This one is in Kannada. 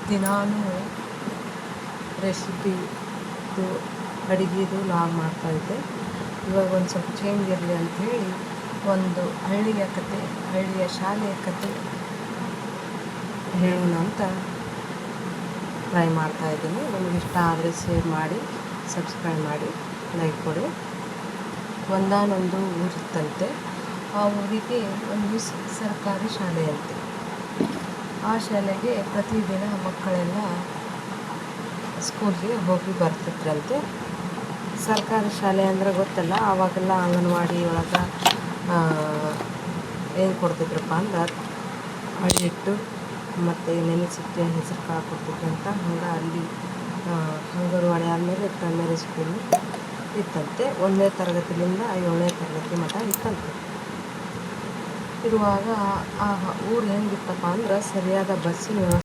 ದಿನಾನು ರೆಸಿಪಿದು ಅಡುಗೆದು ಲಾಗ್ ಮಾಡ್ತಾಯಿದ್ದೆ. ಇವಾಗ ಒಂದು ಸ್ವಲ್ಪ ಚೇಂಜ್ ಇರಲಿ ಅಂಥೇಳಿ ಒಂದು ಹಳ್ಳಿಯ ಶಾಲೆಯ ಕತೆ ಹೇಳೋಣ ಅಂತ ಟ್ರೈ ಮಾಡ್ತಾಯಿದ್ದೀನಿ. ನಿಮಗೆ ಇಷ್ಟ ಆದರೆ ಶೇರ್ ಮಾಡಿ, ಸಬ್ಸ್ಕ್ರೈಬ್ ಮಾಡಿ, ಲೈಕ್ ಕೊಡಿ. ಒಂದಾನೊಂದು ಊರಿತ್ತಂತೆ. ಆ ಊರಿಗೆ ಒಂದು ಸರ್ಕಾರಿ ಶಾಲೆಯಂತೆ. ಆ ಶಾಲೆಗೆ ಪ್ರತಿದಿನ ಮಕ್ಕಳೆಲ್ಲ ಸ್ಕೂಲ್ಗೆ ಹೋಗಿ ಬರ್ತಿದ್ರಂತೆ. ಸರ್ಕಾರಿ ಶಾಲೆ ಅಂದರೆ ಗೊತ್ತಲ್ಲ, ಆವಾಗೆಲ್ಲ ಅಂಗನವಾಡಿ ಒಳಗೆ ಏನು ಕೊಡ್ತಿದ್ರಪ್ಪ ಅಂದ್ರೆ ಅಳಿ ಹಿಟ್ಟು ಮತ್ತು ನೆನೆಸಿಟ್ಟು ಹೆಸರು ಕಾಳು ಕೊಡ್ತಿದ್ರಂತ. ಹಂಗೆ ಅಲ್ಲಿ ಅಂಗನವಾಡಿ ಆದಮೇಲೆ ಪ್ರೈಮರಿ ಸ್ಕೂಲು ಇತ್ತಂತೆ. 1ನೇ ತರಗತಿಯಿಂದ 7ನೇ ತರಗತಿ ಮಟ್ಟ ಇತ್ತಂತೆ. ಇರುವಾಗ ಆ ಊರು ಹೆಂಗಿತ್ತಪ್ಪ ಅಂದ್ರೆ ಸರಿಯಾದ ಬಸ್ಸಿನ ವ್ಯವಸ್ಥೆ